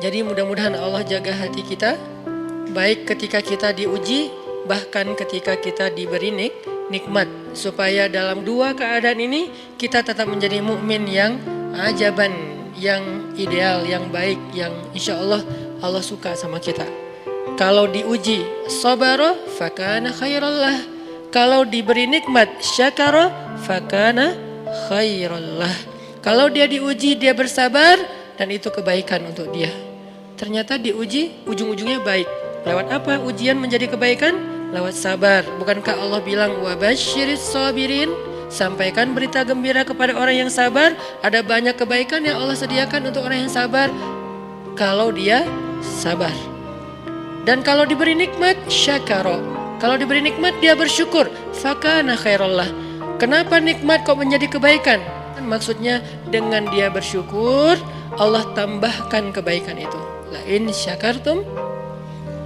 Jadi mudah-mudahan Allah jaga hati kita, baik ketika kita diuji, bahkan ketika kita diberi nikmat, supaya dalam dua keadaan ini kita tetap menjadi mukmin yang ajaban, yang ideal, yang baik, yang insya Allah Allah suka sama kita. Kalau diuji sabara fakana khairallah, kalau diberi nikmat syakara fakana khairallah. Kalau dia diuji dia bersabar dan itu kebaikan untuk dia. Ternyata diuji ujung-ujungnya baik. Lewat apa ujian menjadi kebaikan? Lewat sabar. Bukankah Allah bilang wabasyiris sabirin? Sampaikan berita gembira kepada orang yang sabar. Ada banyak kebaikan yang Allah sediakan untuk orang yang sabar kalau dia sabar. Dan kalau diberi nikmat syakara. Kalau diberi nikmat dia bersyukur. Fakana khairallah. Kenapa nikmat kok menjadi kebaikan? Maksudnya dengan dia bersyukur Allah tambahkan kebaikan itu. La in syakartum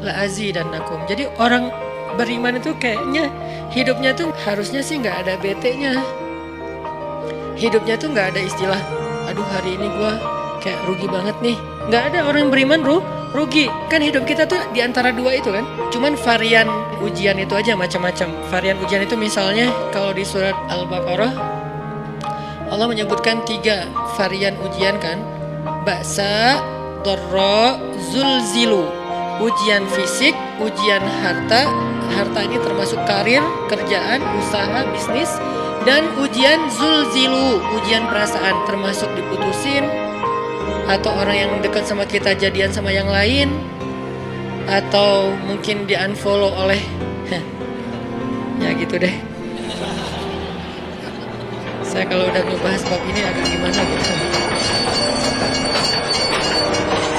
la azidannakum. Jadi orang beriman itu kayaknya hidupnya tuh harusnya sih nggak ada bete-nya. Hidupnya tuh nggak ada istilah aduh hari ini gua kayak rugi banget nih. Nggak ada orang beriman rugi. Kan hidup kita tuh di antara dua itu kan. Cuman varian ujian itu aja macam-macam. Varian ujian itu misalnya kalau di surat Al-Baqarah Allah menyebutkan 3 varian ujian kan. Ba'sa, dharra, zulzilu. Ujian fisik, ujian harta. Harta ini termasuk karir, kerjaan, usaha, bisnis. Dan ujian zulzilu, ujian perasaan, termasuk diputusin. Atau orang yang dekat sama kita jadian sama yang lain. Atau mungkin di unfollow oleh ya gitu deh. Saya kalau udah ngebahas bab ini agak gimana gitu.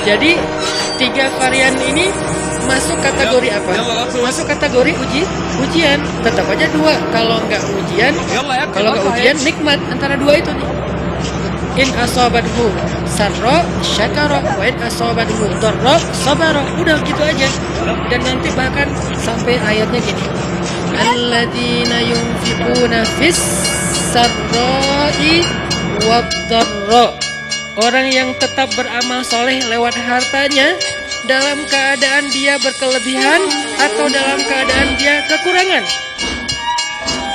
Jadi 3 varian ini masuk kategori apa? Masuk kategori ujian. Tetap aja 2. Kalau nggak ujian, kalau nggak ujian nikmat antara 2 itu nih. In asabathu sarra syakara wa in asabathu dharra sabara. Udah gitu aja. Dan nanti bahkan sampai ayatnya gini. Alladzina yunfiquna fis sarra'i wad-dharra. Orang yang tetap beramal soleh lewat hartanya dalam keadaan dia berkelebihan atau dalam keadaan dia kekurangan.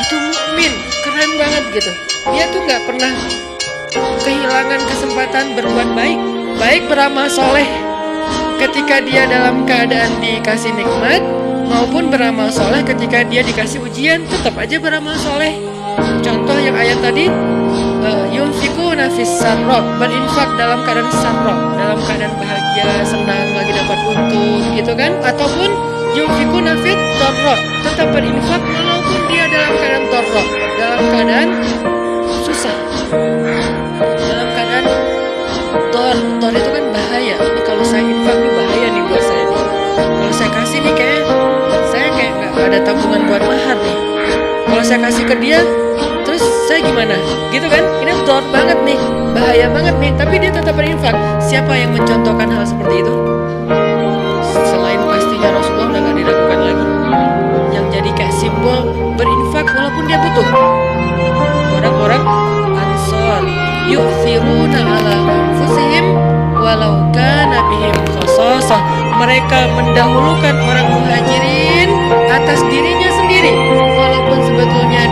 Itu mukmin, keren banget gitu. Dia tuh nggak pernah kehilangan kesempatan berbuat baik. Baik beramal soleh ketika dia dalam keadaan dikasih nikmat, maupun beramal soleh ketika dia dikasih ujian, tetap aja beramal soleh. Contoh yang ayat tadi, yunfikuna fis sarra, berinfak dalam keadaan sarra, dalam keadaan bahagia, senang, lagi dapat untung gitu kan. Ataupun yunfikuna fit dharra, tetap berinfak walaupun dia dalam keadaan dharra, dalam keadaan susah, dalam keadaan dor itu kan bahaya. Ini kalau saya infak ini bahaya nih buat saya nih. Kalau saya kasih nih saya kayak nggak ada tabungan buat mahar nih. Kalau saya kasih ke dia, terus saya gimana? Gitu kan? Ini dor banget nih, bahaya banget nih. Tapi dia tetap berinfak. Siapa yang mencontohkan hal seperti itu? Selain pastinya Rasulullah udah nggak diragukan lagi. Yang jadi kayak simbol berinfak walaupun dia butuh. Orang-orang Ansor, yu'thiruna ala anfusihim walau kana bihim khasasah. Mereka mendahulukan orang muhajirin atas dirinya sendiri, walaupun sebetulnya